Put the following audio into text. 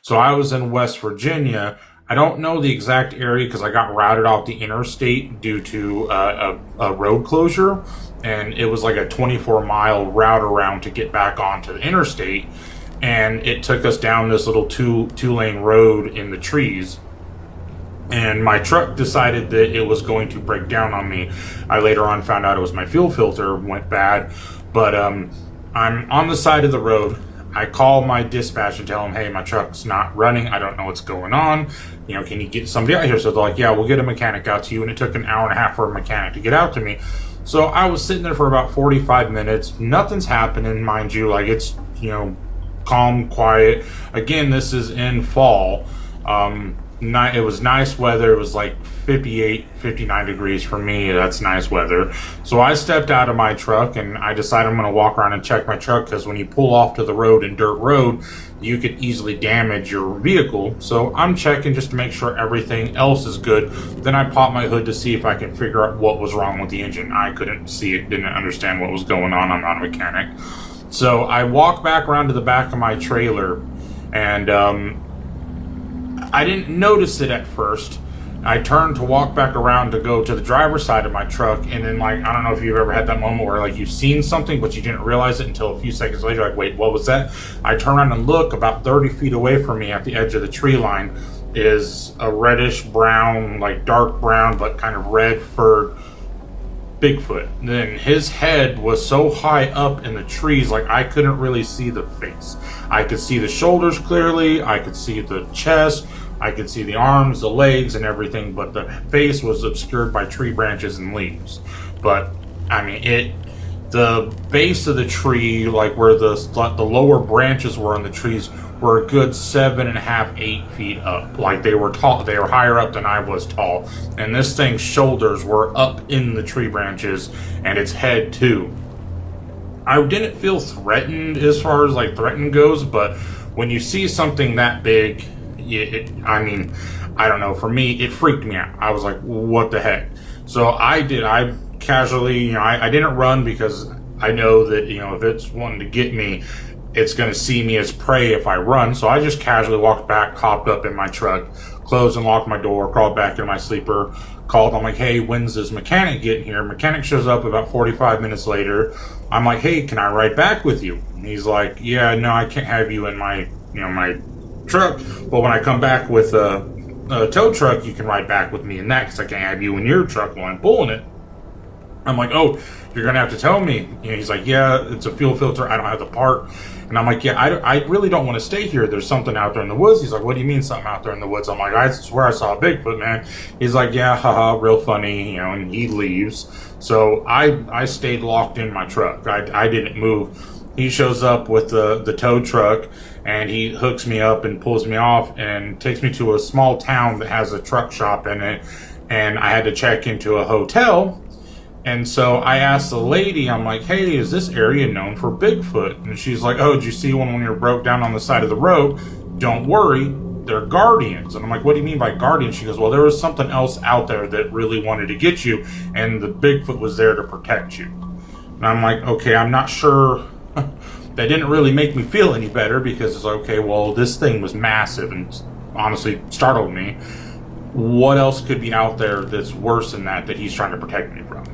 So I was in West Virginia. I don't know the exact area because I got routed off the interstate due to a road closure, and it was like a 24-mile route around to get back onto the interstate, and it took us down this little two-lane road in the trees. And my truck decided that it was going to break down on me. I later on found out it was my fuel filter went bad, but I'm on the side of the road. I call my dispatch and tell them, hey, my truck's not running. I don't know what's going on. You know, can you get somebody out here? So they're like, yeah, we'll get a mechanic out to you. And it took an hour and a half for a mechanic to get out to me. So I was sitting there for about 45 minutes. Nothing's happening, mind you. Like, it's, you know, calm, quiet. Again, this is in fall. It was nice weather. It was like 58, 59 degrees for me. That's nice weather. So I stepped out of my truck and I decided I'm going to walk around and check my truck, because when you pull off to the road in dirt road, you could easily damage your vehicle. So I'm checking just to make sure everything else is good. Then I pop my hood to see if I can figure out what was wrong with the engine. I couldn't see it, didn't understand what was going on. I'm not a mechanic. So I walk back around to the back of my trailer, and I didn't notice it at first. I turned to walk back around to go to the driver's side of my truck, and then, like, I don't know if you've ever had that moment where, like, you've seen something but you didn't realize it until a few seconds later, like, wait, what was that? I turn around and look. About 30 feet away from me at the edge of the tree line is a reddish brown, like dark brown but kind of red furred Bigfoot. And then his head was so high up in the trees, like I couldn't really see the face. I could see the shoulders clearly, I could see the chest, I could see the arms, the legs, and everything, but the face was obscured by tree branches and leaves. But I mean, the base of the tree, like where the lower branches were on the trees, were a good 7.5, 8 feet up. Like they were tall, they were higher up than I was tall. And this thing's shoulders were up in the tree branches, and its head too. I didn't feel threatened as far as like threatened goes, but when you see something that big, I mean, I don't know, for me, it freaked me out. I was like, what the heck? So I casually, I didn't run, because I know that, if it's wanting to get me, it's going to see me as prey if I run. So I just casually walked back, hopped up in my truck, closed and locked my door, crawled back in my sleeper, called. I'm like, hey, when's this mechanic getting here? Mechanic shows up about 45 minutes later. I'm like, hey, can I ride back with you? And he's like, yeah, no, I can't have you in my, my truck. But when I come back with a tow truck, you can ride back with me in that, because I can't have you in your truck while I'm pulling it. I'm like, oh, you're going to have to tell me. He's like, yeah, it's a fuel filter. I don't have the part. And I'm like, yeah, I really don't want to stay here. There's something out there in the woods. He's like, what do you mean something out there in the woods? I'm like, I swear I saw a Bigfoot, man. He's like, yeah, haha, real funny, and he leaves. So I stayed locked in my truck. I didn't move. He shows up with the tow truck, and he hooks me up and pulls me off and takes me to a small town that has a truck shop in it. And I had to check into a hotel. And so I asked the lady, I'm like, hey, is this area known for Bigfoot? And she's like, oh, did you see one when you were broke down on the side of the road? Don't worry, they're guardians. And I'm like, what do you mean by guardians? She goes, well, there was something else out there that really wanted to get you, and the Bigfoot was there to protect you. And I'm like, okay, I'm not sure. That didn't really make me feel any better, because it's like, okay, well, this thing was massive and honestly startled me. What else could be out there that's worse than that he's trying to protect me from?